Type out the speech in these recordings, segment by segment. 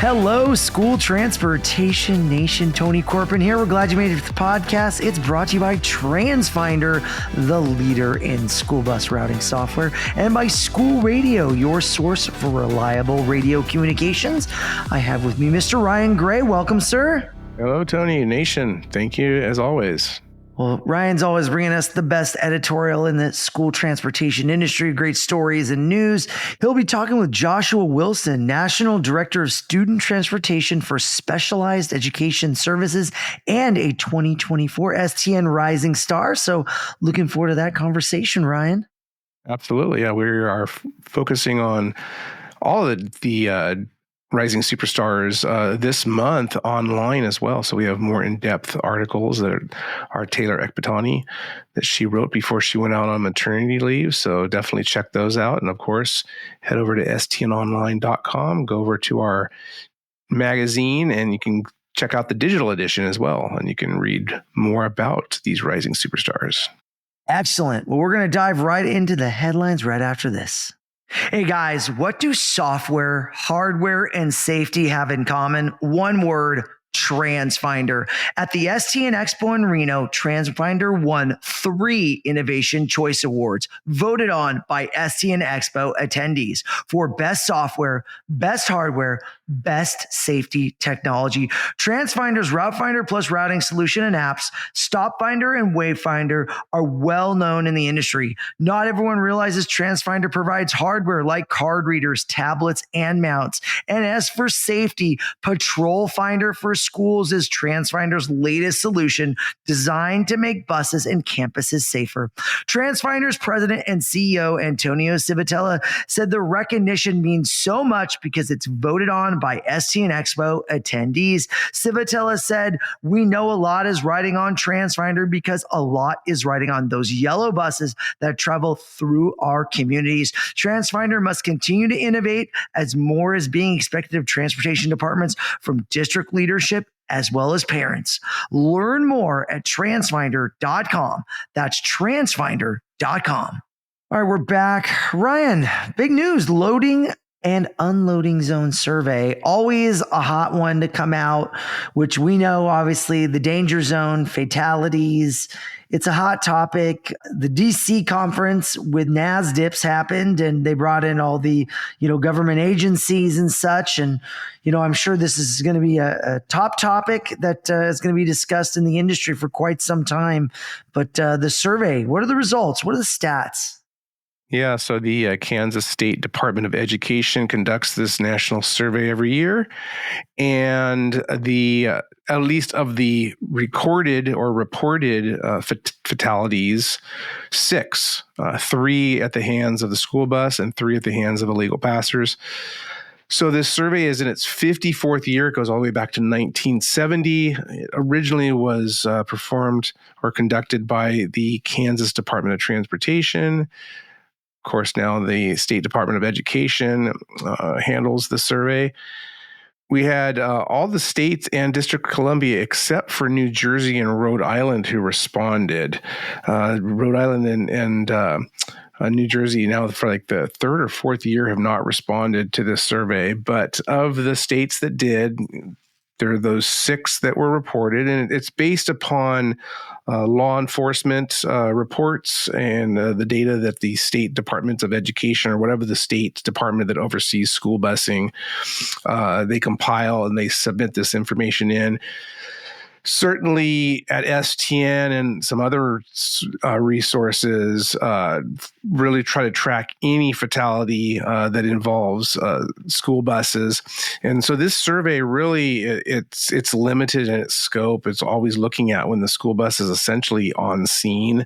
Hello, School Transportation Nation. Tony Corpin here. We're glad you made it to the podcast. It's brought to you by TransFinder, the leader in school bus routing software, and by School Radio, your source for reliable radio communications. I have with me Mr. Ryan Gray. Welcome, sir. Hello, Tony Nation. Thank you, as always. Well, Ryan's always bringing us the best editorial in the school transportation industry, great stories and news. He'll be talking with Joshua Wilson, National Director of Student Transportation for Specialized Education Services and a 2024 STN Rising Star. So looking forward to that conversation, Ryan. Absolutely. Yeah, we are focusing on all of the Rising Superstars this month online as well. So we have more in-depth articles that are Taylor Ekbatani that she wrote before she went out on maternity leave. So definitely check those out. And of course, head over to stnonline.com, go over to our magazine, and you can check out the digital edition as well. And you can read more about these Rising Superstars. Excellent. Well, we're going to dive right into the headlines right after this. Hey guys, what do software, hardware, and safety have in common? One word: TransFinder. At the STN Expo in Reno, TransFinder won 3 Innovation Choice Awards, voted on by STN Expo attendees for best software, best hardware, best safety technology. TransFinder's Route Finder plus routing solution and apps, Stop Finder and Wayfinder, are well known in the industry. Not everyone realizes TransFinder provides hardware like card readers, tablets, and mounts. And as for safety, Patrol Finder for schools is TransFinder's latest solution designed to make buses and campuses safer. TransFinder's president and CEO, Antonio Civitella, said the recognition means so much because it's voted on by STN Expo attendees. Civitella said, "We know a lot is riding on TransFinder because a lot is riding on those yellow buses that travel through our communities. TransFinder must continue to innovate as more is being expected of transportation departments from district leadership as well as parents." Learn more at transfinder.com. That's transfinder.com. All right, we're back. Ryan, big news: loading and unloading zone survey. Always a hot one to come out, which we know, obviously, the danger zone, fatalities. It's a hot topic. The DC conference with NASDIPs happened, and they brought in all the, government agencies and such. And, I'm sure this is going to be a top topic that is going to be discussed in the industry for quite some time. But the survey, what are the results? What are the stats? Yeah, so the Kansas State Department of Education conducts this national survey every year, and at least of the recorded or reported fatalities, 6, 3 at the hands of the school bus and 3 at the hands of illegal passers. So this survey is in its 54th year. It goes all the way back to 1970. It originally was performed or conducted by the Kansas Department of Transportation. Of course, now the State Department of Education handles the survey. We had all the states and District of Columbia except for New Jersey and Rhode Island who responded. Rhode Island and New Jersey now for like the 3rd or 4th year have not responded to this survey. But of the states that did, there are those 6 that were reported, and it's based upon law enforcement reports and the data that the state departments of education or whatever the state department that oversees school busing, they compile and they submit this information in. Certainly at STN and some other resources, really try to track any fatality that involves school buses. And so this survey really, it's limited in its scope. It's always looking at when the school bus is essentially on scene.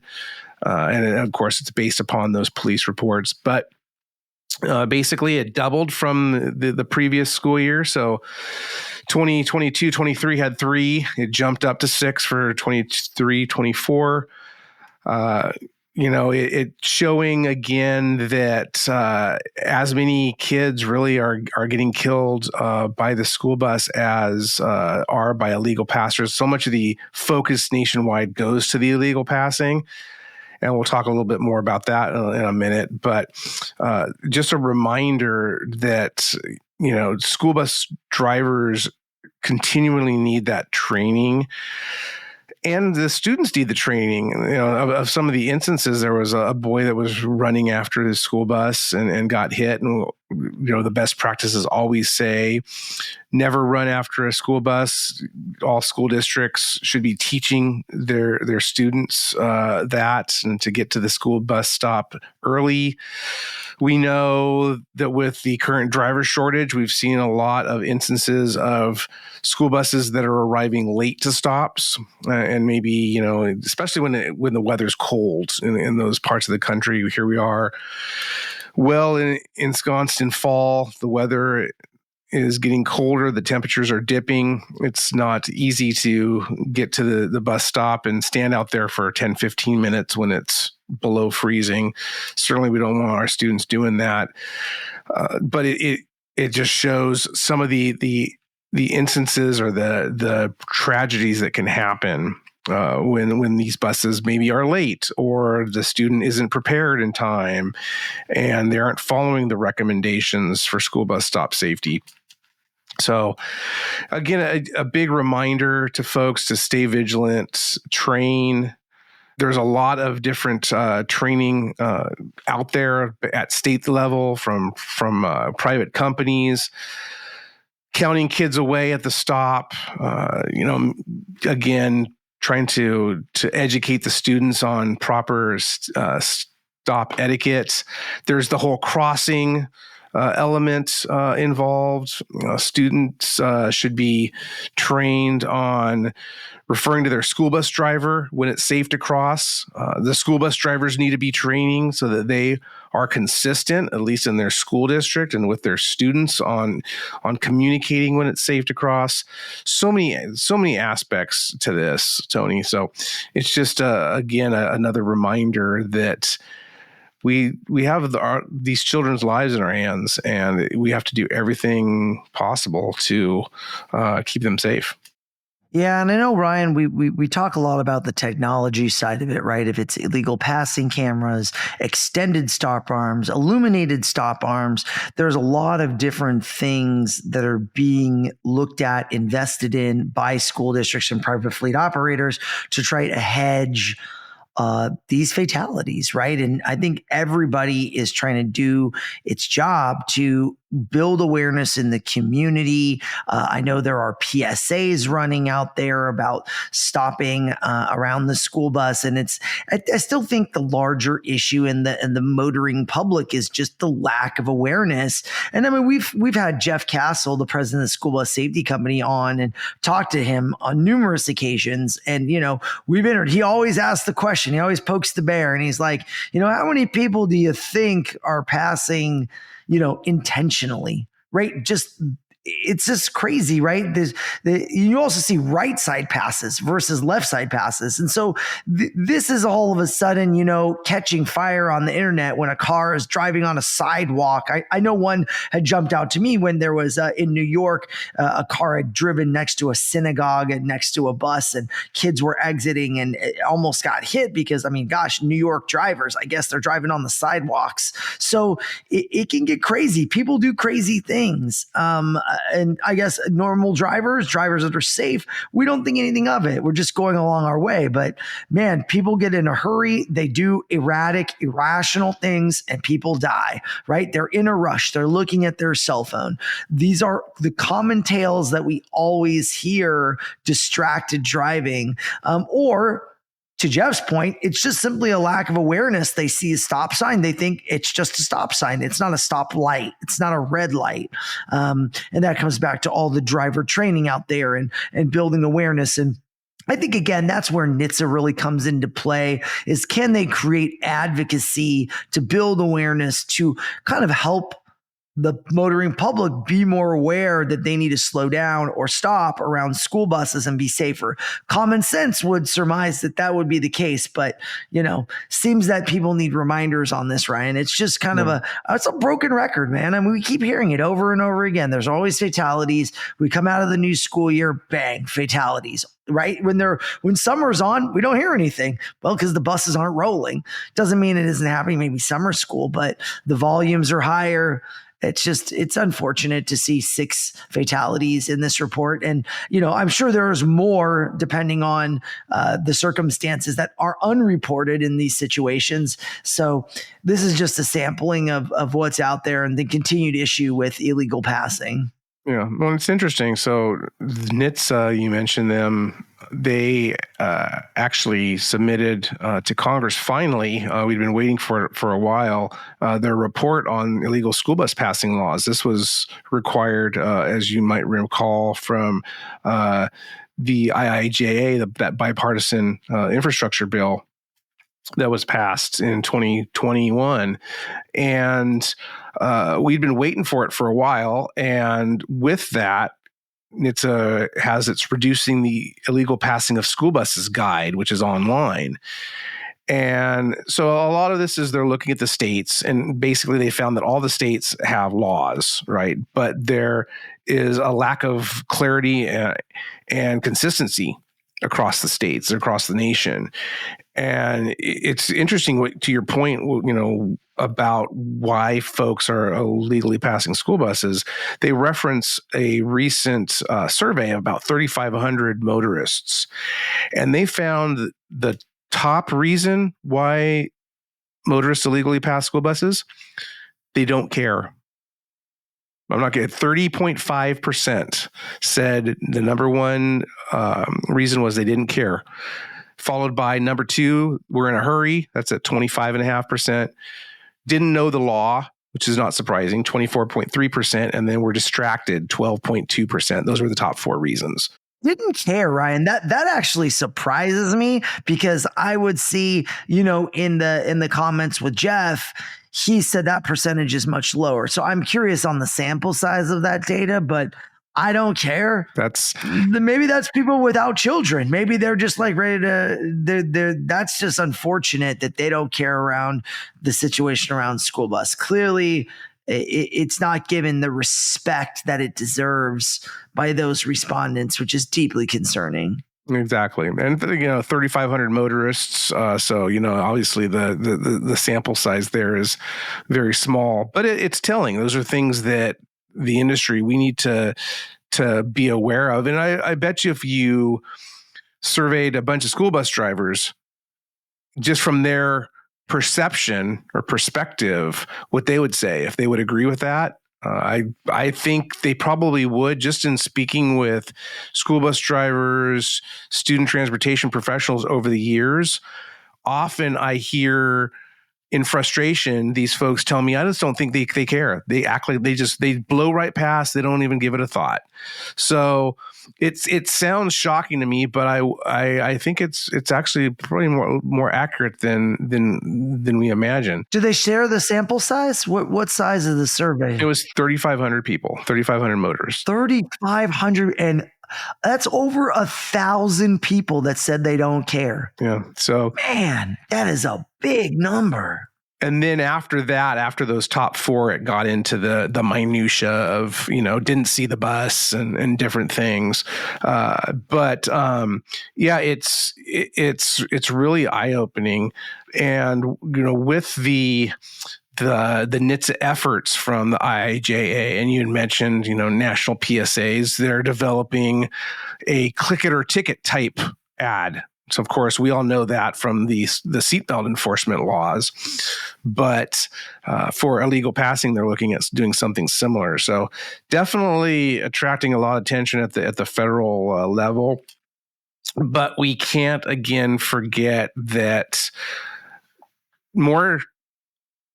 And of course, it's based upon those police reports. But basically, it doubled from the previous school year. So 2022-23 had 3. It jumped up to 6 for 23-24. It's showing again that as many kids really are getting killed by the school bus as are by illegal passers. So much of the focus nationwide goes to the illegal passing. And we'll talk a little bit more about that in a minute. But just a reminder that school bus drivers continually need that training, and the students need the training. Of some of the instances, there was a boy that was running after his school bus and got hit. And, the best practices always say, never run after a school bus. All school districts should be teaching their students that, and to get to the school bus stop early. We know that with the current driver shortage, we've seen a lot of instances of school buses that are arriving late to stops, and maybe, especially when the weather's cold in those parts of the country. Here we are, ensconced in fall. The weather is getting colder. The temperatures are dipping. It's not easy to get to the bus stop and stand out there for 10, 15 minutes when it's below freezing. Certainly, we don't want our students doing that. But it just shows some of the instances or the tragedies that can happen when these buses maybe are late, or the student isn't prepared in time and they aren't following the recommendations for school bus stop safety. So again, a big reminder to folks to stay vigilant, train. There's a lot of different training out there at state level from private companies, counting kids away at the stop, again, trying to educate the students on proper stop etiquette. There's the whole crossing element involved. Students should be trained on referring to their school bus driver when it's safe to cross. The school bus drivers need to be training so that they are consistent, at least in their school district and with their students, on communicating when it's safe to cross. So many aspects to this, Tony. So it's just again another reminder that we have these children's lives in our hands, and we have to do everything possible to keep them safe. Yeah, and I know, Ryan, we talk a lot about the technology side of it, right? If it's illegal passing cameras, extended stop arms, illuminated stop arms, there's a lot of different things that are being looked at, invested in by school districts and private fleet operators to try to hedge these fatalities, right? And I think everybody is trying to do its job to build awareness in the community. I know there are PSAs running out there about stopping around the school bus, and I still think the larger issue in the motoring public is just the lack of awareness. And I mean, we've had Jeff Castle, the president of the School Bus Safety Company, on and talked to him on numerous occasions. And he always asks the question. He always pokes the bear, and he's like, how many people do you think are passing intentionally, right? It's just crazy, right? You also see right side passes versus left side passes. And so this is all of a sudden, catching fire on the internet when a car is driving on a sidewalk. I know one had jumped out to me when there was in New York, a car had driven next to a synagogue and next to a bus, and kids were exiting and it almost got hit because, New York drivers, I guess they're driving on the sidewalks. So it can get crazy. People do crazy things. And I guess normal drivers that are safe, we don't think anything of it. We're just going along our way. But man, people get in a hurry. They do erratic, irrational things, and people die, right? They're in a rush. They're looking at their cell phone. These are the common tales that we always hear: distracted driving, or to Jeff's point, it's just simply a lack of awareness. They see a stop sign. They think it's just a stop sign. It's not a stop light. It's not a red light. And that comes back to all the driver training out there and building awareness. And I think, again, that's where NHTSA really comes into play, is can they create advocacy to build awareness to kind of help the motoring public be more aware that they need to slow down or stop around school buses and be safer. Common sense would surmise that would be the case, but seems that people need reminders on this, Ryan. It's just kind of it's a broken record, man. We keep hearing it over and over again. There's always fatalities. We come out of the new school year, bang, fatalities. Right? When summer's on, we don't hear anything. Well, because the buses aren't rolling. Doesn't mean it isn't happening. Maybe summer school, but the volumes are higher. it's unfortunate to see 6 fatalities in this report. And, I'm sure there's more depending on the circumstances that are unreported in these situations. So this is just a sampling of what's out there and the continued issue with illegal passing. Yeah, well, it's interesting. So NHTSA, you mentioned them. They actually submitted to Congress. Finally, we'd been waiting for a while. Their report on illegal school bus passing laws. This was required, as you might recall, from the IIJA, that bipartisan infrastructure bill that was passed in 2021. And we'd been waiting for it for a while. And with that, it's reducing the illegal passing of school buses guide, which is online. And so a lot of this is they're looking at the states, and basically they found that all the states have laws, right? But there is a lack of clarity and consistency across the states, across the nation. And it's interesting to your point, about why folks are illegally passing school buses. They reference a recent survey of about 3,500 motorists, and they found the top reason why motorists illegally pass school buses: they don't care. I'm not kidding. 30.5% said the number one reason was they didn't care. Followed by number 2, we're in a hurry. That's at 25.5%. Didn't know the law, which is not surprising, 24.3%. And then we're distracted, 12.2%. Those were the top 4 reasons. Didn't care, Ryan. That actually surprises me, because I would see, in the comments with Jeff, he said that percentage is much lower. So I'm curious on the sample size of that data, but I don't care. Maybe that's people without children. Maybe they're just like ready to, that's just unfortunate that they don't care around the situation around school bus. Clearly, it's not given the respect that it deserves by those respondents, which is deeply concerning. Exactly. And 3,500 motorists. So, obviously the sample size there is very small, but it's telling. Those are things that the industry, we need to be aware of. And I bet you if you surveyed a bunch of school bus drivers, just from their perception or perspective, what they would say, if they would agree with that. I think they probably would, just in speaking with school bus drivers, student transportation professionals over the years. Often I hear in frustration, these folks tell me, I just don't think they care. They act like they blow right past. They don't even give it a thought. So it sounds shocking to me, but I think it's actually probably more accurate than we imagine. Do they share the sample size? What size is the survey? It was 3,500 people, 3,500 motors. 3,500, and that's over 1,000 people that said they don't care. Yeah. So, man, that is a big number. And then after that, after those top 4, it got into the minutia of, didn't see the bus and different things. But it's really eye opening. And, with the NHTSA efforts from the IIJA, and you had mentioned, national PSAs, they're developing a click it or ticket type ad. So, of course, we all know that from the seatbelt enforcement laws. But for illegal passing, they're looking at doing something similar. So definitely attracting a lot of attention at the federal level. But we can't, again, forget that more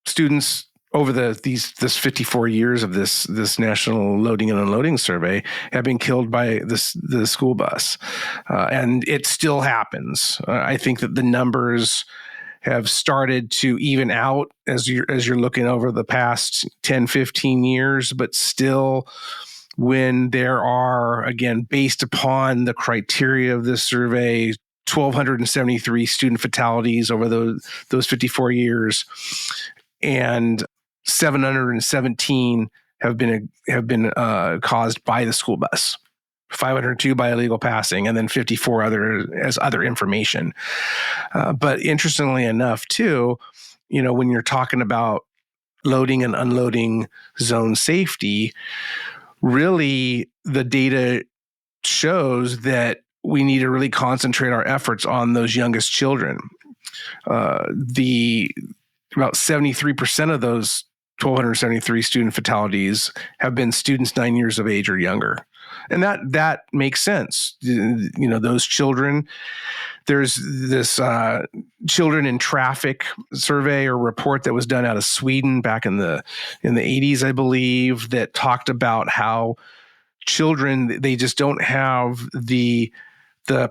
students over this 54 years of this national loading and unloading survey have been killed by the school bus, and it still happens. I think that the numbers have started to even out as you're looking over the past 10, 15 years, but still, when there are, again, based upon the criteria of this survey, 1,273 student fatalities over those 54 years, and 717 have been caused by the school bus, 502 by illegal passing, and then 54 other information. But interestingly enough, too, when you're talking about loading and unloading zone safety, really the data shows that we need to really concentrate our efforts on those youngest children. About 73% of those 1,273 student fatalities have been students 9 years of age or younger. And that makes sense. Those children, there's this children in traffic survey or report that was done out of Sweden back in the 80s, I believe, that talked about how children, they just don't have the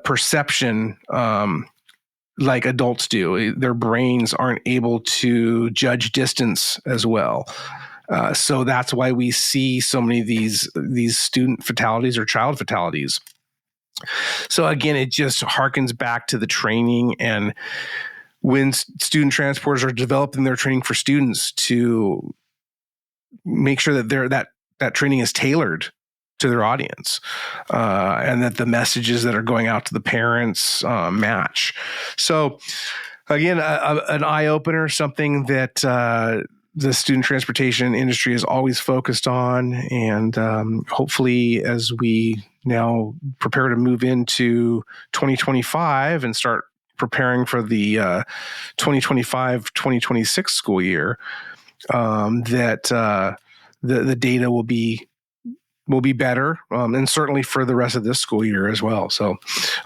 perception like adults do. Their brains aren't able to judge distance as well. So that's why we see so many of these student fatalities or child fatalities. So again, it just harkens back to the training, and when student transporters are developing their training for students, to make sure that that training is tailored to their audience, and that the messages that are going out to the parents match. So again, an eye-opener, something that the student transportation industry is always focused on. And hopefully, as we now prepare to move into 2025 and start preparing for the 2025-2026 school year, that the data will be better, and certainly for the rest of this school year as well. So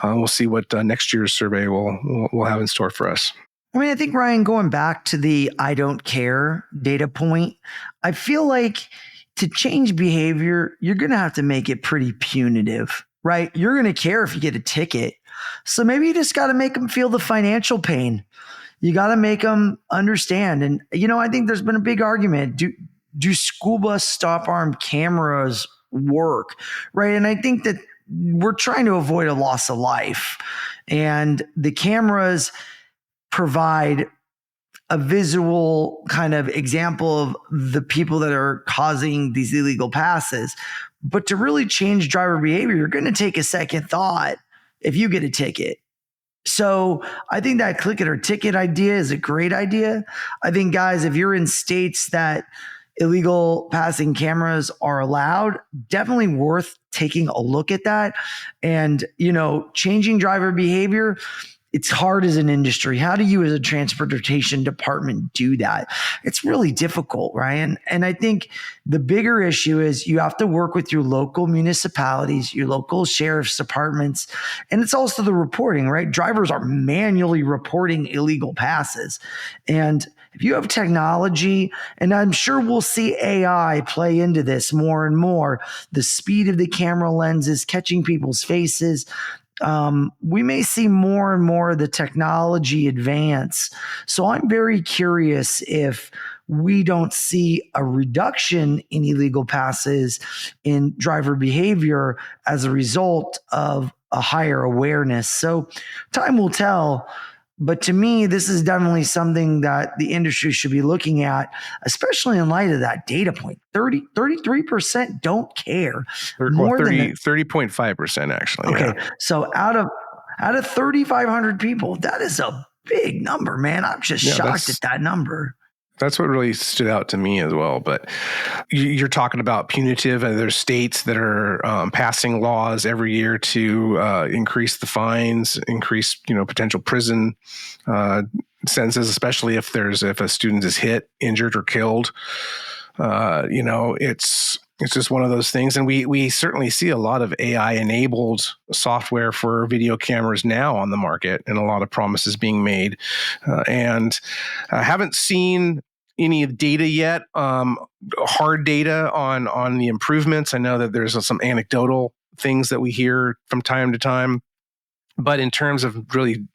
we'll see what next year's survey will have in store for us. I mean, I think, Ryan, going back to the I don't care data point, I feel like to change behavior, you're going to have to make it pretty punitive, right? You're going to care if you get a ticket. So maybe you just got to make them feel the financial pain. You got to make them understand. And, I think there's been a big argument. Do school bus stop arm cameras work, right? And I think that we're trying to avoid a loss of life. And the cameras provide a visual kind of example of the people that are causing these illegal passes. But to really change driver behavior, you're going to take a second thought if you get a ticket. So I think that click it or ticket idea is a great idea. I think, guys, if you're in states that illegal passing cameras are allowed, definitely worth taking a look at that. And, changing driver behavior, it's hard as an industry. How do you as a transportation department do that? It's really difficult, Ryan. And I think the bigger issue is you have to work with your local municipalities, your local sheriff's departments, and it's also the reporting, right? Drivers are manually reporting illegal passes. And if you have technology, and I'm sure we'll see AI play into this more and more, the speed of the camera lenses catching people's faces, we may see more and more of the technology advance. So I'm very curious if we don't see a reduction in illegal passes in driver behavior as a result of a higher awareness. So time will tell. But to me, this is definitely something that the industry should be looking at, especially in light of that data point. 33% don't care. More than 30.5% actually. Okay. Yeah. So out of 3,500 people, that is a big number, man. I'm just shocked at that number. That's what really stood out to me as well. But you're talking about punitive, and there's states that are passing laws every year to increase the fines, increase potential prison sentences, especially if a student is hit, injured, or killed. It's just one of those things. And we certainly see a lot of AI-enabled software for video cameras now on the market, and a lot of promises being made. And I haven't seen any data yet, hard data on the improvements. I know that there's some anecdotal things that we hear from time to time. But in terms of really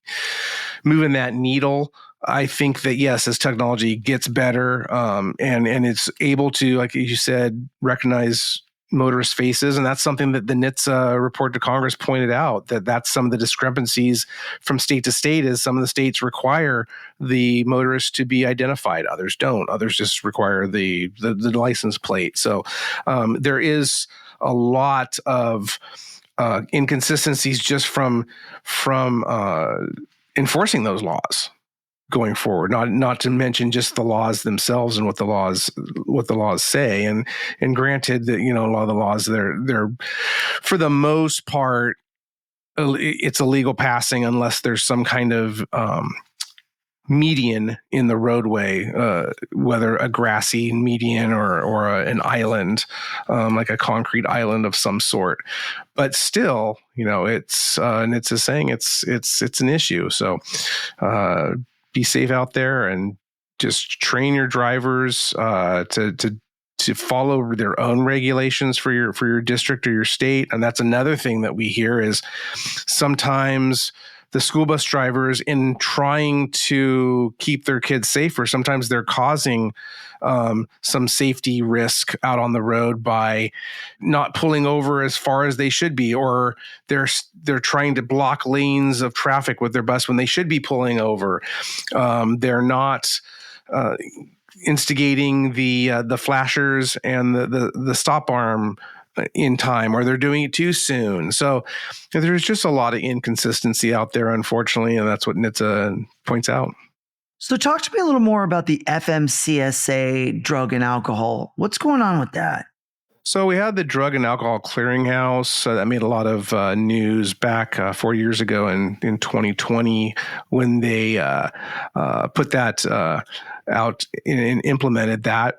moving that needle, I think that, yes, as technology gets better, and it's able to, like you said, recognize motorist faces. And that's something that the NHTSA report to Congress pointed out, that's some of the discrepancies from state to state, is some of the states require the motorist to be identified. Others don't. Others just require the license plate. So there is a lot of inconsistencies just from enforcing those laws. going forward. Not to mention just the laws themselves and what the laws say. And granted that, a lot of the laws, they're for the most part, it's illegal passing unless there's some kind of median in the roadway, whether a grassy median or an island, like a concrete island of some sort. But still, it's NHTSA saying it's an issue. So be safe out there and just train your drivers to follow their own regulations for your district or your state. And that's another thing that we hear is sometimes the school bus drivers, in trying to keep their kids safer, sometimes they're causing some safety risk out on the road by not pulling over as far as they should be, or they're trying to block lanes of traffic with their bus when they should be pulling over. They're not instigating the flashers and the stop arm in time, or they're doing it too soon. So there's just a lot of inconsistency out there, unfortunately, and that's what NHTSA points out. So talk to me a little more about the FMCSA drug and alcohol. What's going on with that? So we had the Drug and Alcohol Clearinghouse that made a lot of news back 4 years ago in 2020 when they put that out and implemented that.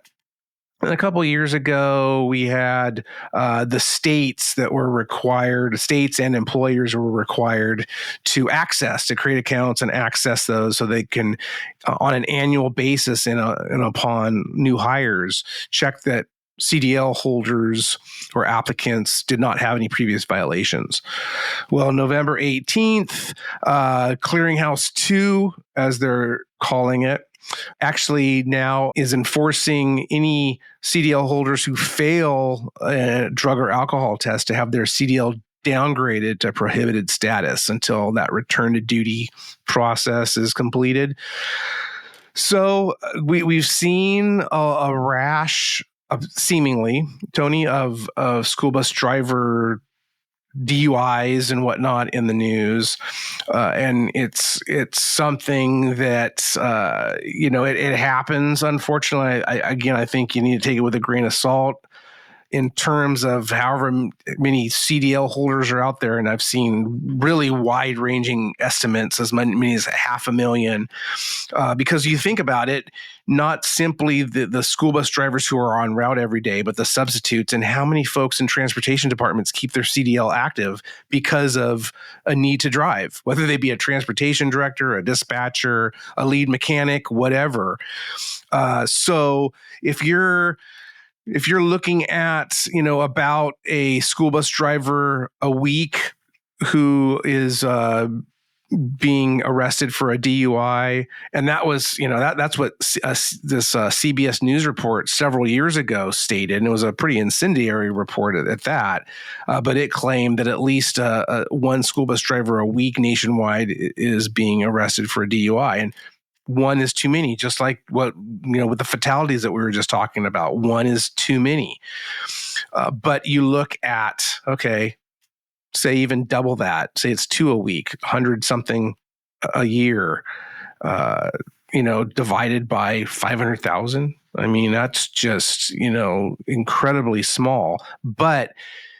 And a couple of years ago, we had the states that were required, states and employers were required to create accounts and access those so they can, on an annual basis and upon new hires, check that CDL holders or applicants did not have any previous violations. Well, November 18th, Clearinghouse 2, as they're calling it, actually now is enforcing any CDL holders who fail a drug or alcohol test to have their CDL downgraded to prohibited status until that return to duty process is completed. So we've seen a rash of, seemingly, Tony, of school bus driver DUIs and whatnot in the news, and it's something that it happens. Unfortunately, I think you need to take it with a grain of salt in terms of however many CDL holders are out there, and I've seen really wide-ranging estimates, as many as 500,000. Because you think about it, not simply the school bus drivers who are en route every day, but the substitutes, and how many folks in transportation departments keep their CDL active because of a need to drive, whether they be a transportation director, a dispatcher, a lead mechanic, whatever. So if you're looking at, about a school bus driver a week who is being arrested for a DUI, and that was, that's what this CBS News report several years ago stated, and it was a pretty incendiary report at that. But it claimed that at least one school bus driver a week nationwide is being arrested for a DUI, and one is too many, just like with the fatalities that we were just talking about. One is too many. But you look at, say even double that, say it's 2 a week, 100 something a year, divided by 500,000. I mean, that's just, incredibly small. But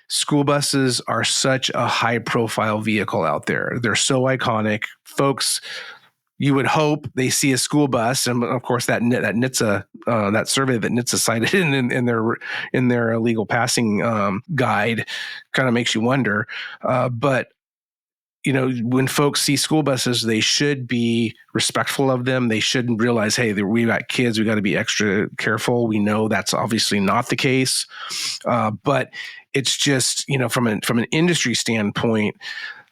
school buses are such a high profile vehicle out there. They're so iconic. Folks, you would hope they see a school bus, and of course that NHTSA that survey that NHTSA cited in their illegal passing guide kind of makes you wonder. But when folks see school buses, they should be respectful of them. They should realize, hey, we got kids, we got to be extra careful. We know that's obviously not the case, but it's just from an industry standpoint.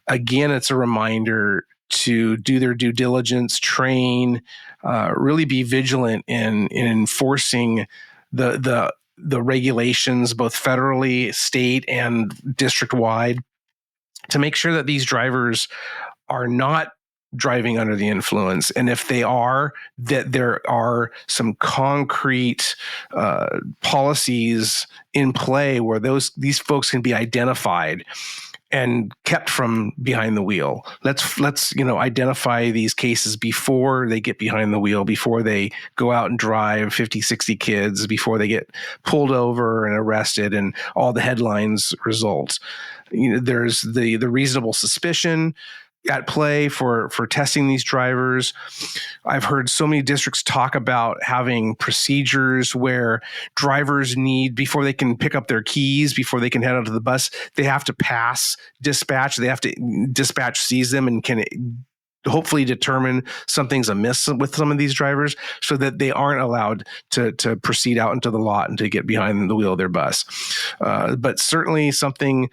Again, it's a reminder to do their due diligence, train, really be vigilant in enforcing the regulations, both federally, state, and district-wide, to make sure that these drivers are not driving under the influence. And if they are, that there are some concrete policies in play where these folks can be identified and kept from behind the wheel. Let's identify these cases before they get behind the wheel, before they go out and drive 50, 60 kids, before they get pulled over and arrested and all the headlines result. There's the reasonable suspicion at play for testing these drivers. I've heard so many districts talk about having procedures where drivers need, before they can pick up their keys, before they can head out to the bus, they have to pass dispatch. They have to, dispatch sees them and can hopefully determine something's amiss with some of these drivers so that they aren't allowed to proceed out into the lot and to get behind the wheel of their bus. But certainly something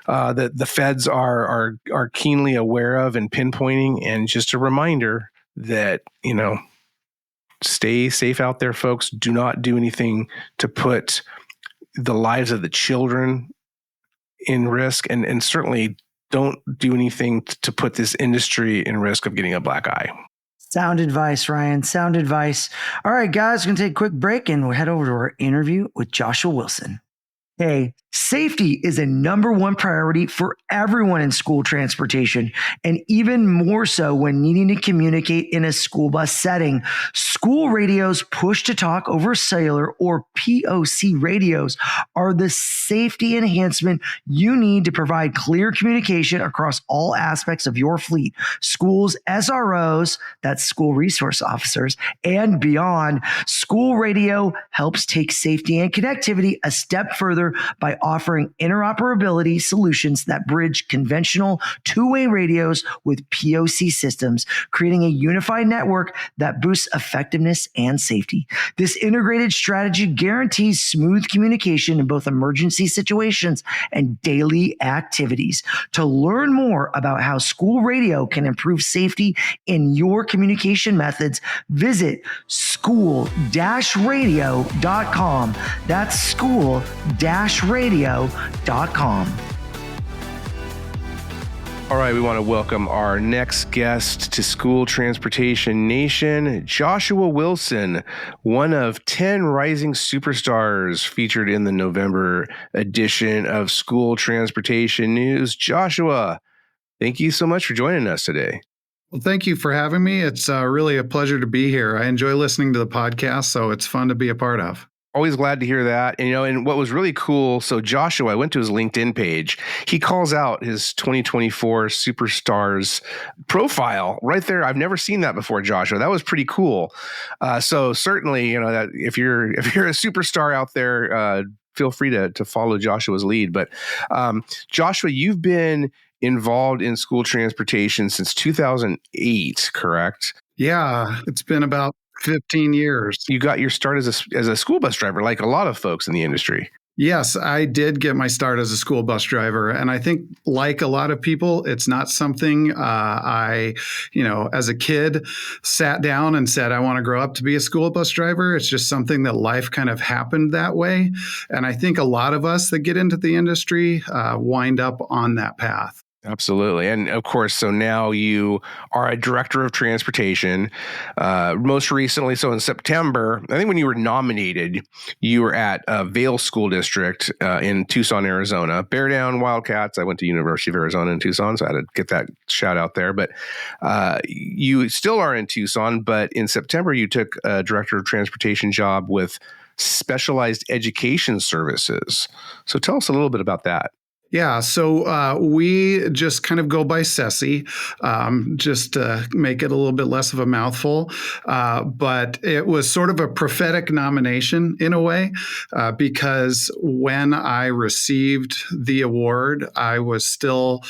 that the feds are keenly aware of and pinpointing. And just a reminder that, stay safe out there, folks. Do not do anything to put the lives of the children in risk, and certainly don't do anything to put this industry in risk of getting a black eye. Sound advice, Ryan. Sound advice. All right, guys, we're going to take a quick break and we'll head over to our interview with Joshua Wilson. Hey, safety is a number one priority for everyone in school transportation, and even more so when needing to communicate in a school bus setting. School radios, push to talk over cellular or POC radios, are the safety enhancement you need to provide clear communication across all aspects of your fleet. Schools, SROs, that's school resource officers, and beyond. School radio helps take safety and connectivity a step further by offering interoperability solutions that bridge conventional two-way radios with POC systems, creating a unified network that boosts effectiveness and safety. This integrated strategy guarantees smooth communication in both emergency situations and daily activities. To learn more about how school radio can improve safety in your communication methods, visit school-radio.com. That's school-radio.com. All right, we want to welcome our next guest to School Transportation Nation, Joshua Wilson, one of 10 rising superstars featured in the November edition of School Transportation News. Joshua, thank you so much for joining us today. Well, thank you for having me. It's really a pleasure to be here. I enjoy listening to the podcast, so it's fun to be a part of. Always glad to hear that. And, and what was really cool, so Joshua, I went to his LinkedIn page. He calls out his 2024 Superstars profile right there. I've never seen that before, Joshua. That was pretty cool. So certainly, that if you're a superstar out there, feel free to follow Joshua's lead. But Joshua, you've been involved in school transportation since 2008, correct? Yeah, it's been about 15 years. You got your start as a school bus driver, like a lot of folks in the industry. Yes, I did get my start as a school bus driver. And I think, like a lot of people, it's not something I, as a kid, sat down and said, I want to grow up to be a school bus driver. It's just something that life kind of happened that way. And I think a lot of us that get into the industry wind up on that path. Absolutely. And of course, so now you are a director of transportation. Most recently, so in September, I think when you were nominated, you were at Vail School District in Tucson, Arizona. Bear Down Wildcats. I went to University of Arizona in Tucson, so I had to get that shout out there. But you still are in Tucson, but in September, you took a director of transportation job with Specialized Education Services. So tell us a little bit about that. Yeah, so we just kind of go by SESI, just to make it a little bit less of a mouthful. But it was sort of a prophetic nomination in a way, because when I received the award, I was still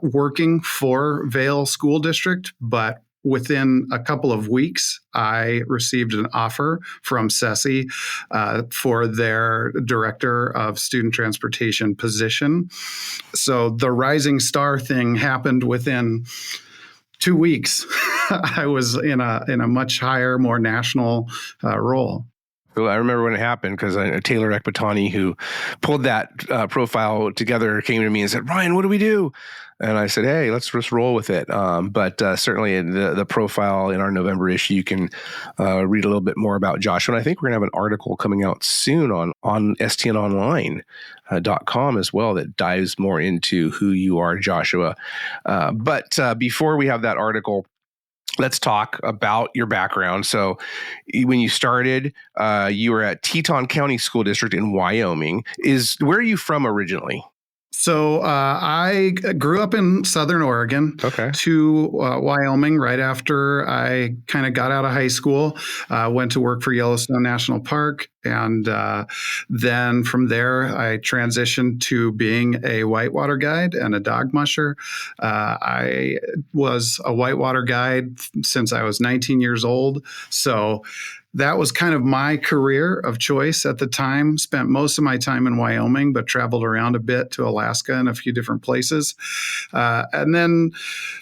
working for Vail School District, but within a couple of weeks, I received an offer from SESI for their director of student transportation position. So the Rising Star thing happened within 2 weeks. I was in a much higher, more national role. Well, I remember when it happened because Taylor Ekbatani, who pulled that profile together, came to me and said, Ryan, what do we do? And I said, hey, let's just roll with it. But certainly in the profile in our November issue, you can read a little bit more about Joshua. And I think we're going to have an article coming out soon on stnonline.com as well that dives more into who you are, Joshua. But before we have that article, let's talk about your background. So when you started, you were at Teton County School District in Wyoming. Where are you from originally? So I grew up in Southern Oregon to Wyoming right after I kind of got out of high school, went to work for Yellowstone National Park. And then from there, I transitioned to being a whitewater guide and a dog musher. I was a whitewater guide since I was 19 years old. So that was kind of my career of choice at the time. Spent most of my time in Wyoming, but traveled around a bit to Alaska and a few different places. And then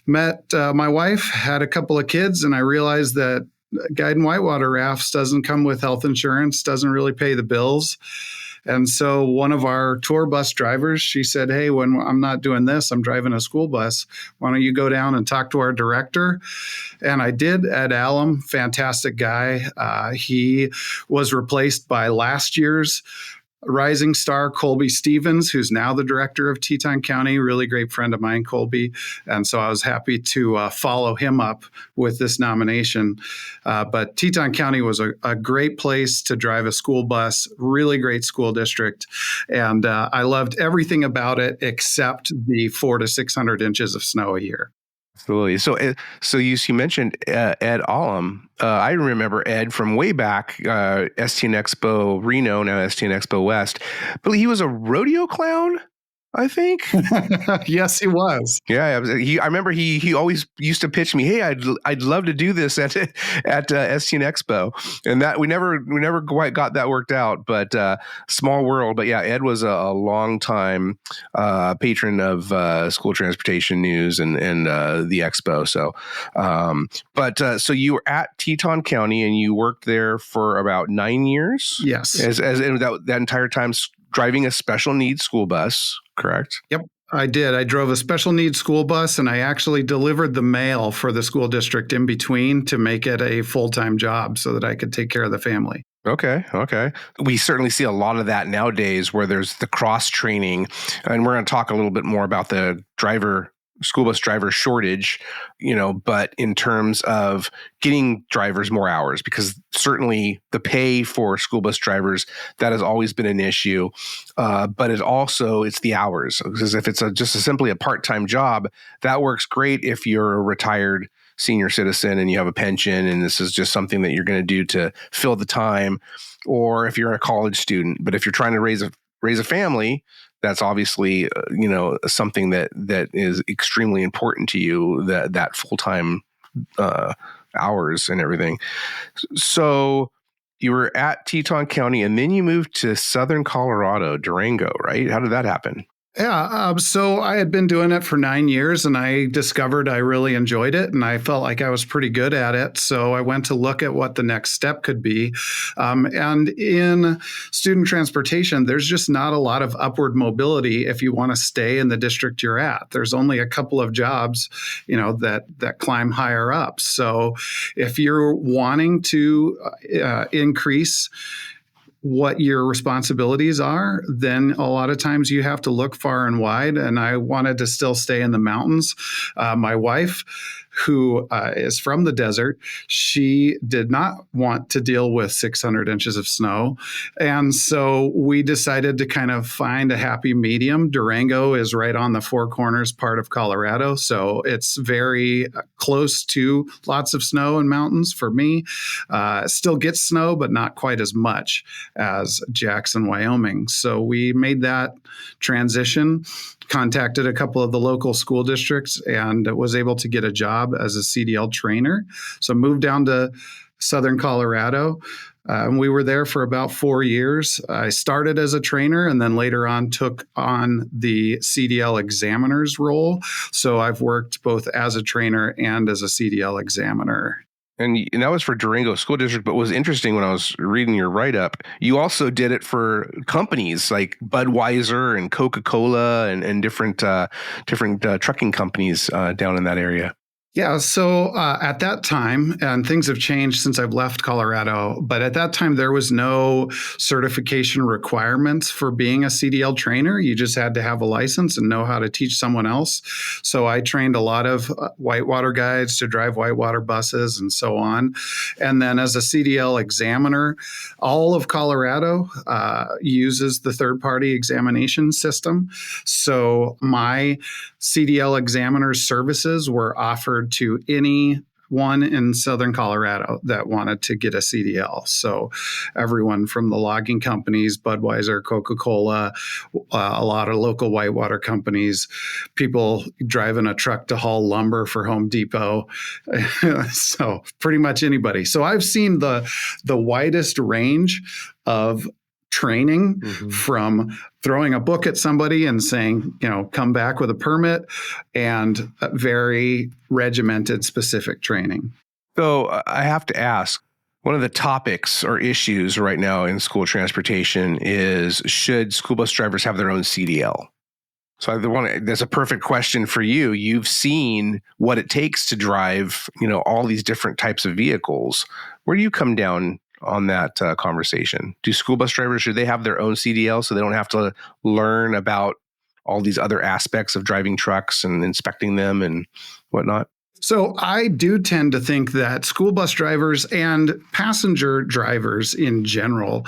met my wife, had a couple of kids, and I realized that guiding whitewater rafts doesn't come with health insurance, doesn't really pay the bills. And so one of our tour bus drivers, she said, hey, when I'm not doing this, I'm driving a school bus. Why don't you go down and talk to our director? And I did. Ed Allam, fantastic guy. He was replaced by last year's Rising Star, Colby Stevens, who's now the director of Teton County, really great friend of mine, Colby. And so I was happy to follow him up with this nomination. But Teton County was a great place to drive a school bus, really great school district. And I loved everything about it except the 400 to 600 inches of snow a year. Absolutely. So you mentioned Ed Allam. I remember Ed from way back, STN Expo Reno, now STN Expo West. But he was a rodeo clown, I think. Yes, he was. Yeah, I remember he always used to pitch me, "Hey, I'd love to do this at STN Expo," and that we never quite got that worked out. But small world. But yeah, Ed was a long time patron of school transportation news and the expo. So, so you were at Teton County and you worked there for about 9 years. Yes, as that entire time driving a special needs school bus. Correct? Yep, I did. I drove a special needs school bus, and I actually delivered the mail for the school district in between to make it a full-time job so that I could take care of the family. Okay. We certainly see a lot of that nowadays where there's the cross training, and we're going to talk a little bit more about the school bus driver shortage, but in terms of getting drivers more hours, because certainly the pay for school bus drivers, that has always been an issue. But it's the hours, because if it's just simply a part-time job, that works great if you're a retired senior citizen and you have a pension and this is just something that you're going to do to fill the time, or if you're a college student. But if you're trying to raise a family, that's obviously, something that is extremely important to you, that full-time hours and everything. So you were at Teton County and then you moved to Southern Colorado, Durango, right? How did that happen? Yeah, so I had been doing it for 9 years and I discovered I really enjoyed it and I felt like I was pretty good at it. So I went to look at what the next step could be. And in student transportation, there's just not a lot of upward mobility if you want to stay in the district you're at. There's only a couple of jobs, that climb higher up. So if you're wanting to increase what your responsibilities are, then a lot of times you have to look far and wide. And I wanted to still stay in the mountains. My wife, who is from the desert, she did not want to deal with 600 inches of snow. And so we decided to kind of find a happy medium. Durango is right on the Four Corners part of Colorado. So it's very close to lots of snow and mountains for me. Still gets snow, but not quite as much as Jackson, Wyoming. So we made that transition, contacted a couple of the local school districts, and was able to get a job as a CDL trainer. So moved down to Southern Colorado. And we were there for about 4 years. I started as a trainer and then later on took on the CDL examiner's role. So I've worked both as a trainer and as a CDL examiner. And that was for Durango School District. But what was interesting when I was reading your write-up, you also did it for companies like Budweiser and Coca-Cola and different trucking companies down in that area. Yeah, so at that time, and things have changed since I've left Colorado, but at that time, there was no certification requirements for being a CDL trainer. You just had to have a license and know how to teach someone else. So I trained a lot of whitewater guides to drive whitewater buses and so on. And then as a CDL examiner, all of Colorado uses the third-party examination system. So my CDL examiner services were offered to anyone in Southern Colorado that wanted to get a CDL. So everyone from the logging companies, Budweiser, Coca-Cola, a lot of local whitewater companies, people driving a truck to haul lumber for Home Depot. So pretty much anybody. So I've seen the widest range of training from throwing a book at somebody and saying, come back with a permit, and very regimented specific training. So I have to ask, one of the topics or issues right now in school transportation is, should school bus drivers have their own CDL? So that's a perfect question for you. You've seen what it takes to drive, all these different types of vehicles. Where do you come down on that conversation? Do school bus drivers, should they have their own CDL so they don't have to learn about all these other aspects of driving trucks and inspecting them and whatnot? So I do tend to think that school bus drivers and passenger drivers in general,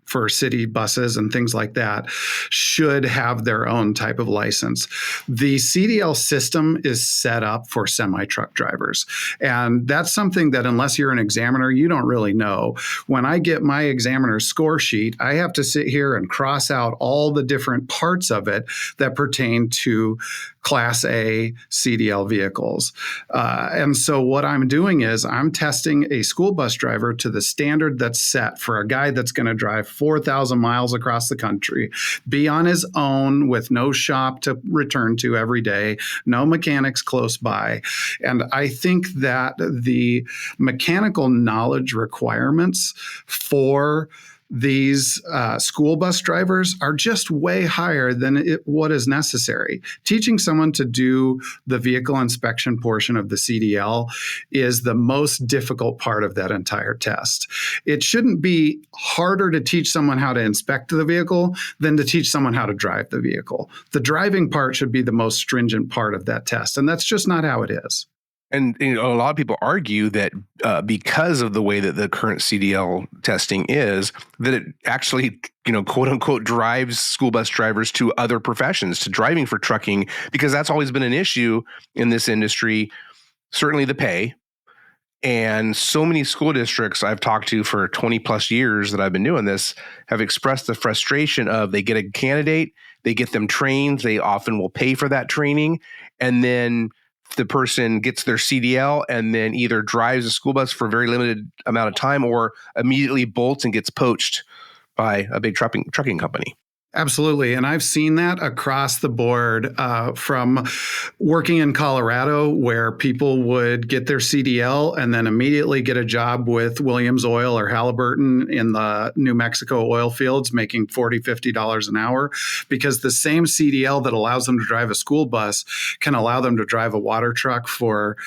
for city buses and things like that, should have their own type of license. The CDL system is set up for semi-truck drivers. And that's something that, unless you're an examiner, you don't really know. When I get my examiner's score sheet, I have to sit here and cross out all the different parts of it that pertain to Class A CDL vehicles. And so what I'm doing is I'm testing a school bus driver to the standard that's set for a guy that's going to drive 4,000 miles across the country, be on his own with no shop to return to every day, no mechanics close by. And I think that the mechanical knowledge requirements for these school bus drivers are just way higher than what is necessary. Teaching someone to do the vehicle inspection portion of the CDL is the most difficult part of that entire test. It shouldn't be harder to teach someone how to inspect the vehicle than to teach someone how to drive the vehicle. The driving part should be the most stringent part of that test, and that's just not how it is. And a lot of people argue that because of the way that the current CDL testing is, that it actually, quote unquote, drives school bus drivers to other professions, to driving for trucking, because that's always been an issue in this industry, certainly the pay. And so many school districts I've talked to for 20 plus years that I've been doing this have expressed the frustration of, they get a candidate, they get them trained, they often will pay for that training, and then the person gets their CDL and then either drives a school bus for a very limited amount of time or immediately bolts and gets poached by a big trucking company. Absolutely. And I've seen that across the board from working in Colorado, where people would get their CDL and then immediately get a job with Williams Oil or Halliburton in the New Mexico oil fields, making $40, $50 an hour, because the same CDL that allows them to drive a school bus can allow them to drive a water truck for,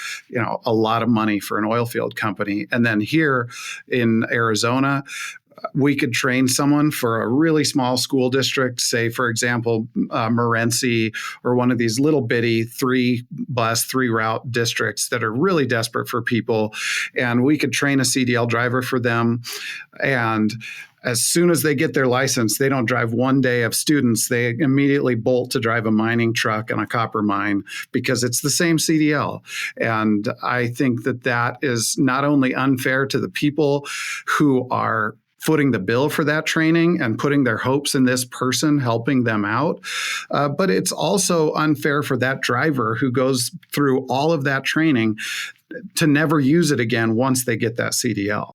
a lot of money for an oil field company. And then here in Arizona, we could train someone for a really small school district, say, for example, Morenci, or one of these little bitty 3-bus, 3-route districts that are really desperate for people. And we could train a CDL driver for them. And as soon as they get their license, they don't drive one day of students. They immediately bolt to drive a mining truck and a copper mine, because it's the same CDL. And I think that is not only unfair to the people who are footing the bill for that training and putting their hopes in this person helping them out, but it's also unfair for that driver who goes through all of that training to never use it again once they get that CDL.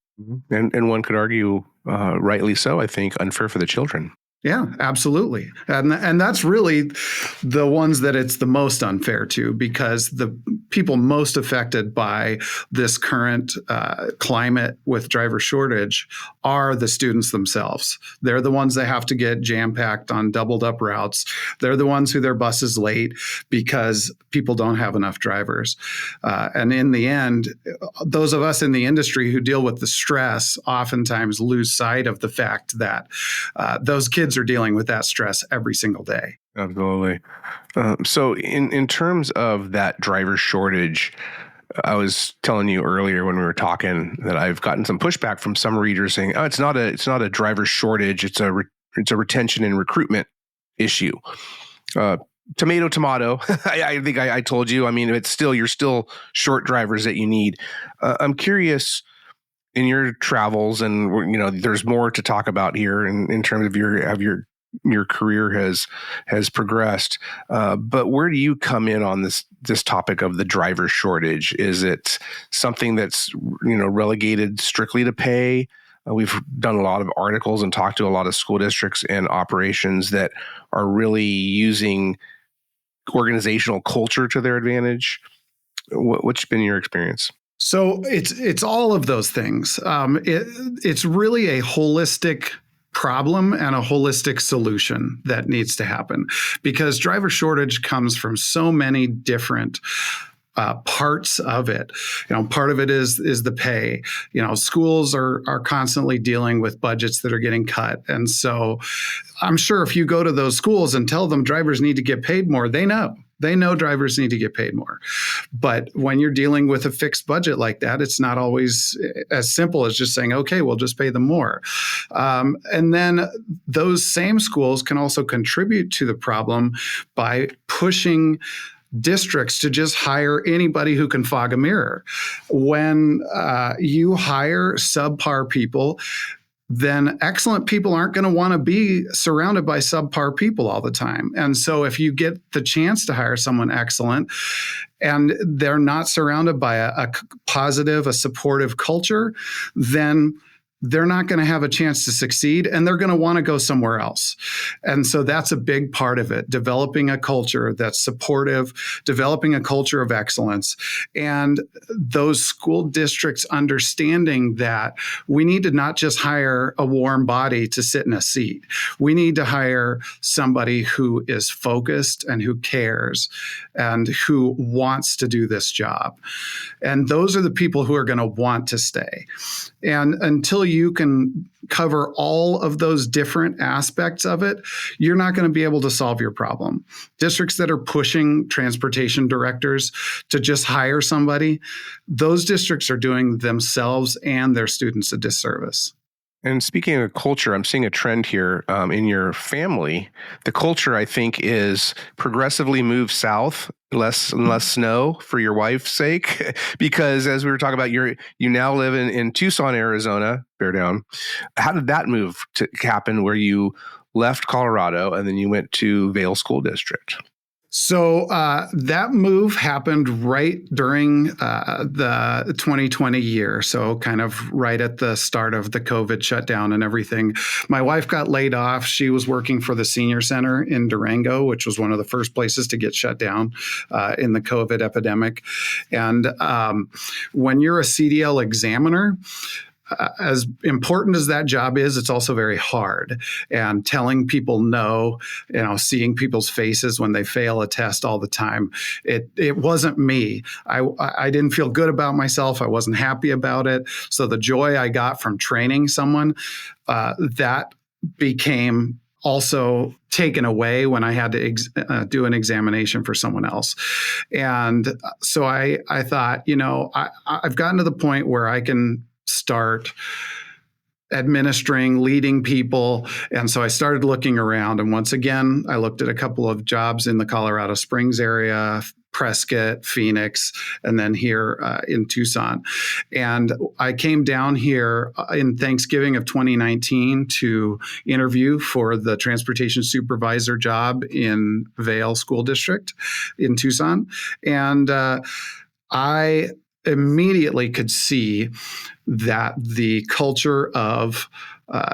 And one could argue, rightly so, I think, unfair for the children. Yeah, absolutely. And that's really the ones that it's the most unfair to, because the people most affected by this current climate with driver shortage are the students themselves. They're the ones that have to get jam-packed on doubled up routes. They're the ones who their bus is late because people don't have enough drivers. And in the end, those of us in the industry who deal with the stress oftentimes lose sight of the fact that those kids are dealing with that stress every single day. Absolutely. So in terms of that driver shortage, I was telling you earlier when we were talking that I've gotten some pushback from some readers saying, "Oh, it's not a driver shortage. It's a retention and recruitment issue." Tomato. I think I told you. I mean, you're still short drivers that you need. I'm curious in your travels, and there's more to talk about here in terms of your career has progressed. But where do you come in on this topic of the driver shortage? Is it something that's relegated strictly to pay? We've done a lot of articles and talked to a lot of school districts and operations that are really using organizational culture to their advantage. What's been your experience? So it's all of those things. It's really a holistic problem and a holistic solution that needs to happen, because driver shortage comes from so many different parts of it. Part of it is the pay. Schools are constantly dealing with budgets that are getting cut. And so I'm sure if you go to those schools and tell them drivers need to get paid more, they know drivers need to get paid more. But when you're dealing with a fixed budget like that, it's not always as simple as just saying, okay, we'll just pay them more. And then those same schools can also contribute to the problem by pushing districts to just hire anybody who can fog a mirror. When you hire subpar people, then excellent people aren't going to want to be surrounded by subpar people all the time. And so if you get the chance to hire someone excellent and they're not surrounded by a positive, a supportive culture, then they're not going to have a chance to succeed, and they're going to want to go somewhere else. And so that's a big part of it, developing a culture that's supportive, developing a culture of excellence, and those school districts understanding that we need to not just hire a warm body to sit in a seat. We need to hire somebody who is focused and who cares and who wants to do this job. And those are the people who are going to want to stay. And until you can cover all of those different aspects of it, you're not going to be able to solve your problem. Districts that are pushing transportation directors to just hire somebody, those districts are doing themselves and their students a disservice. And speaking of culture, I'm seeing a trend here in your family. The culture, I think, is progressively move south, less and less snow for your wife's sake, because as we were talking about, you now live in Tucson, Arizona, bear down. How did that move to happen where you left Colorado and then you went to Vail School District? So that move happened right during the 2020 year. So kind of right at the start of the COVID shutdown and everything. My wife got laid off. She was working for the senior center in Durango, which was one of the first places to get shut down in the COVID epidemic. And when you're a CDL examiner, as important as that job is, it's also very hard. And telling people no, seeing people's faces when they fail a test all the time, it wasn't me. I didn't feel good about myself. I wasn't happy about it. So the joy I got from training someone, that became also taken away when I had to do an examination for someone else. And so I thought, I've gotten to the point where I can start administering, leading people. And so I started looking around. And once again, I looked at a couple of jobs in the Colorado Springs area, Prescott, Phoenix, and then here in Tucson. And I came down here in Thanksgiving of 2019 to interview for the transportation supervisor job in Vail School District in Tucson. And I immediately could see that the culture of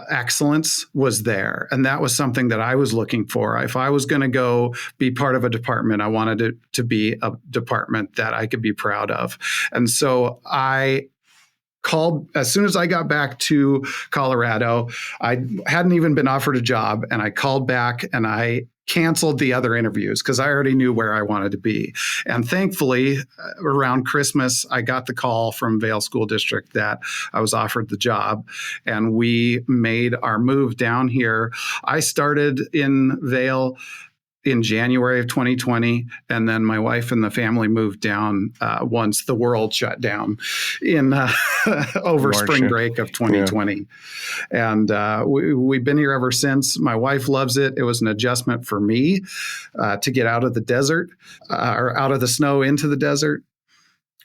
excellence was there. And that was something that I was looking for. If I was going to go be part of a department, I wanted it to be a department that I could be proud of. And so I called as soon as I got back to Colorado. I hadn't even been offered a job, and I called back and I canceled the other interviews because I already knew where I wanted to be. And thankfully, around Christmas, I got the call from Vail School District that I was offered the job, and we made our move down here. I started in Vail in January of 2020, and then my wife and the family moved down once the world shut down in over March, spring break of 2020. Yeah. And we've been here ever since. My wife loves it. It was an adjustment for me to get out of the desert or out of the snow into the desert.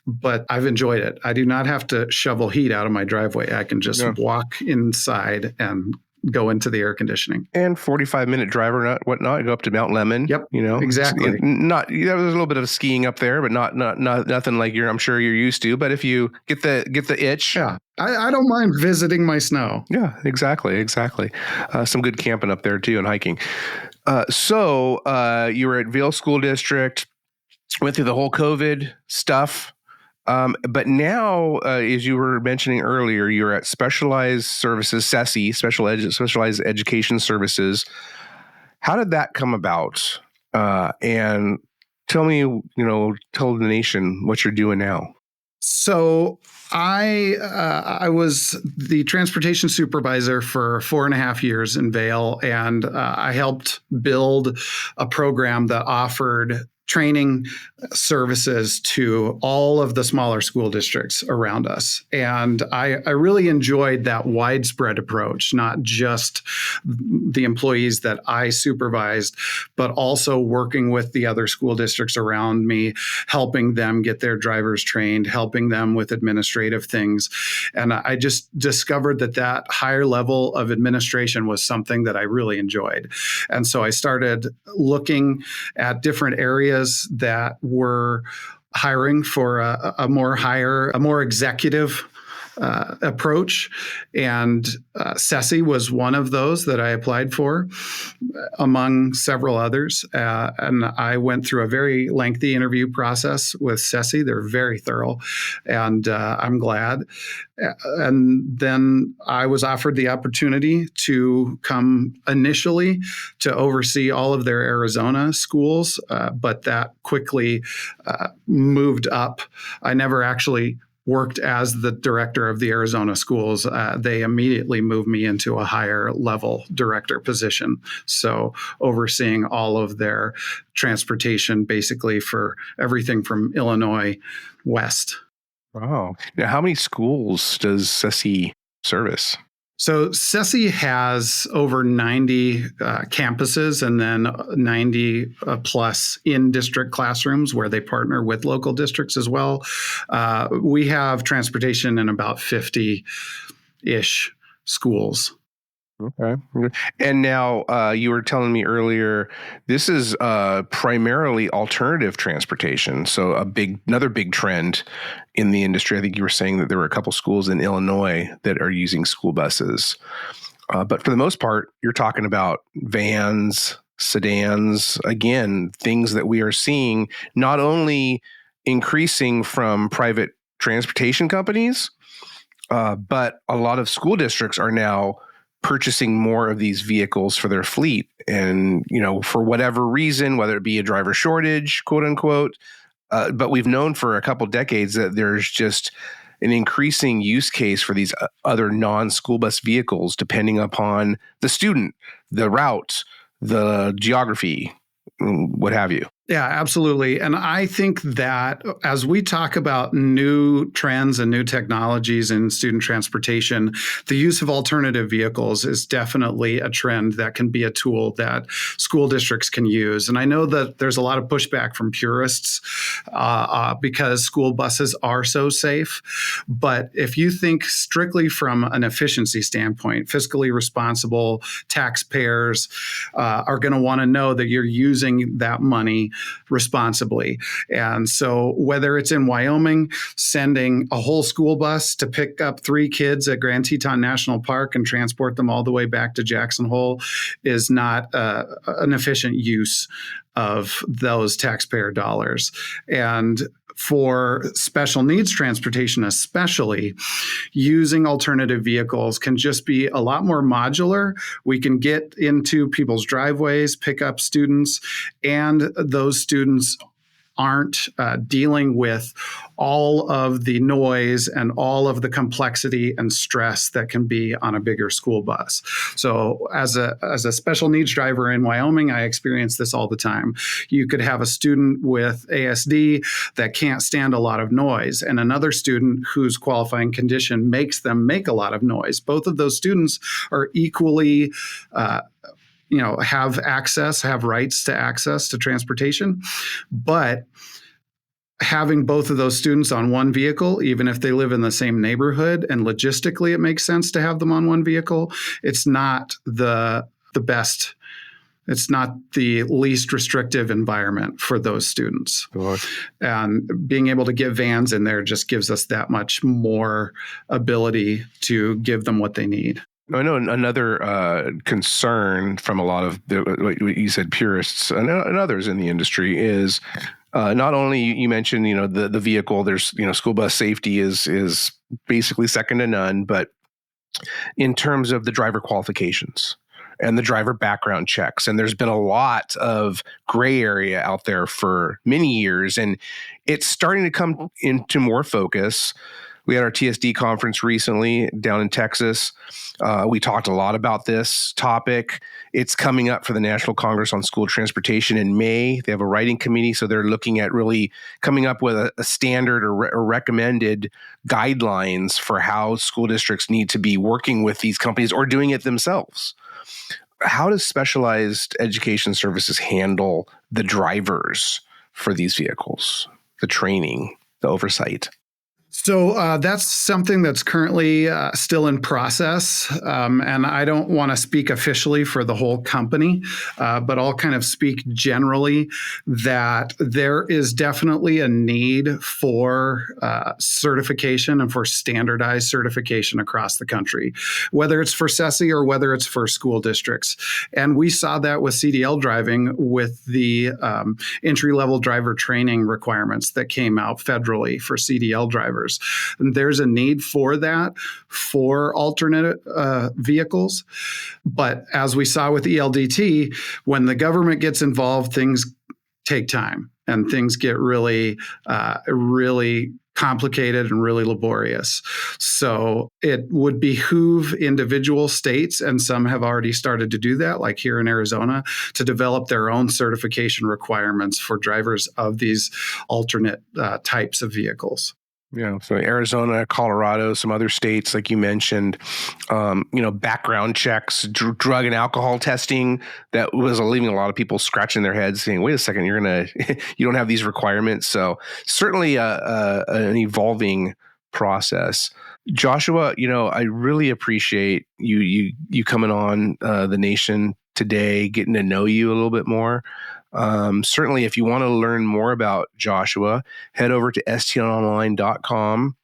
But I've enjoyed it. I do not have to shovel heat out of my driveway. I can just walk inside and go into the air conditioning. And 45-minute drive or whatnot, go up to Mount Lemmon. Yep, exactly. Not there's a little bit of skiing up there, but not nothing like I'm sure you're used to. But if you get the itch, yeah, I don't mind visiting my snow. Yeah, exactly. Some good camping up there too and hiking. So you were at Vail School District, went through the whole COVID stuff. But now, as you were mentioning earlier, you're at Specialized Services, SESI, Specialized Education Services. How did that come about? And tell me, tell the nation what you're doing now. So I was the transportation supervisor for 4.5 years in Vail, and I helped build a program that offered training services to all of the smaller school districts around us. And I really enjoyed that widespread approach, not just the employees that I supervised, but also working with the other school districts around me, helping them get their drivers trained, helping them with administrative things. And I just discovered that higher level of administration was something that I really enjoyed. And so I started looking at different areas that were hiring for a more executive approach. And SESI was one of those that I applied for, among several others. And I went through a very lengthy interview process with SESI. They're very thorough, and I'm glad. And then I was offered the opportunity to come initially to oversee all of their Arizona schools, but that quickly moved up. I never actually worked as the director of the Arizona schools. They immediately moved me into a higher level director position. So overseeing all of their transportation, basically for everything from Illinois west. Wow. Now, how many schools does SESI service? So SESI has over 90 campuses and then 90 plus in-district classrooms where they partner with local districts as well. We have transportation in about 50-ish schools. Okay. And now you were telling me earlier, this is primarily alternative transportation. So another big trend in the industry. I think you were saying that there were a couple schools in Illinois that are using school buses. But for the most part, you're talking about vans, sedans, again, things that we are seeing not only increasing from private transportation companies, but a lot of school districts are now purchasing more of these vehicles for their fleet. And, for whatever reason, whether it be a driver shortage, quote unquote, but we've known for a couple decades that there's just an increasing use case for these other non-school bus vehicles, depending upon the student, the route, the geography, what have you. Yeah, absolutely. And I think that as we talk about new trends and new technologies in student transportation, the use of alternative vehicles is definitely a trend that can be a tool that school districts can use. And I know that there's a lot of pushback from purists because school buses are so safe. But if you think strictly from an efficiency standpoint, fiscally responsible taxpayers are going to want to know that you're using that money responsibly. And so whether it's in Wyoming, sending a whole school bus to pick up 3 kids at Grand Teton National Park and transport them all the way back to Jackson Hole is not an efficient use of those taxpayer dollars. And for special needs transportation, especially, using alternative vehicles can just be a lot more modular. We can get into people's driveways, pick up students, and those students aren't dealing with all of the noise and all of the complexity and stress that can be on a bigger school bus. So as a special needs driver in Wyoming, I experience this all the time. You could have a student with ASD that can't stand a lot of noise, and another student whose qualifying condition makes them make a lot of noise. Both of those students are equally have rights to access to transportation, but having both of those students on one vehicle, even if they live in the same neighborhood and logistically it makes sense to have them on one vehicle, it's not the best. It's not the least restrictive environment for those students. Sure. And being able to get vans in there just gives us that much more ability to give them what they need. I know another concern from a lot of what you said, purists and others in the industry is not only you mentioned the vehicle. There's school bus safety is basically second to none, but in terms of the driver qualifications and the driver background checks, and there's been a lot of gray area out there for many years, and it's starting to come into more focus. We had our TSD conference recently down in Texas. We talked a lot about this topic. It's coming up for the National Congress on School Transportation in May. They have a writing committee, so they're looking at really coming up with a standard or recommended guidelines for how school districts need to be working with these companies or doing it themselves. How does Specialized Education Services handle the drivers for these vehicles, the training, the oversight? So that's something that's currently still in process, and I don't want to speak officially for the whole company, but I'll kind of speak generally that there is definitely a need for certification and for standardized certification across the country, whether it's for SESI or whether it's for school districts. And we saw that with CDL driving with the entry-level driver training requirements that came out federally for CDL drivers. And there's a need for that for alternate vehicles. But as we saw with ELDT, when the government gets involved, things take time and things get really complicated and really laborious. So it would behoove individual states, and some have already started to do that, like here in Arizona, to develop their own certification requirements for drivers of these alternate types of vehicles. Yeah, so Arizona, Colorado, some other states, like you mentioned, background checks, drug and alcohol testing, that was leaving a lot of people scratching their heads saying, wait a second, you don't have these requirements. So certainly an evolving process. Joshua, I really appreciate you coming on The Nation today, getting to know you a little bit more. Certainly, if you want to learn more about Joshua, head over to stnonline.com,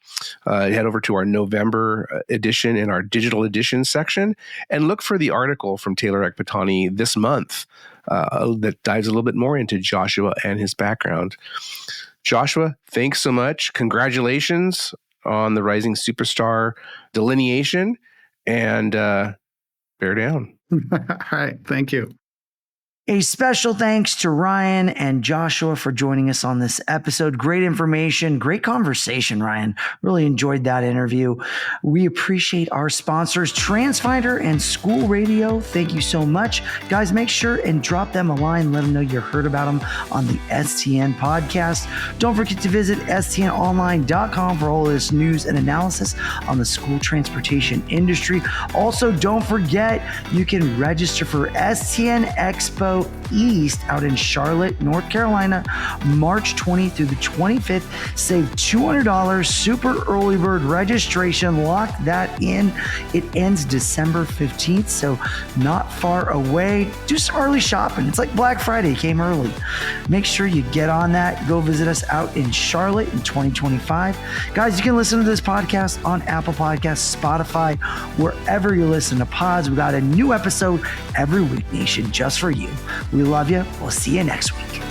head over to our November edition in our digital edition section, and look for the article from Taylor Ekpatani this month that dives a little bit more into Joshua and his background. Joshua, thanks so much. Congratulations on the Rising Superstar delineation, and bear down. All right. Thank you. A special thanks to Ryan and Joshua for joining us on this episode. Great information, great conversation, Ryan. Really enjoyed that interview. We appreciate our sponsors, TransFinder and School Radio. Thank you so much. Guys, make sure and drop them a line. Let them know you heard about them on the STN podcast. Don't forget to visit stnonline.com for all this news and analysis on the school transportation industry. Also, don't forget, you can register for STN Expo Expo East out in Charlotte, North Carolina, March 20th through the 25th. Save $200, super early bird registration. Lock that in. It ends December 15th, so not far away. Do some early shopping. It's like Black Friday, came early. Make sure you get on that. Go visit us out in Charlotte in 2025. Guys, you can listen to this podcast on Apple Podcasts, Spotify, wherever you listen to pods. We got a new episode every week, Nation, just for you. We love you. We'll see you next week.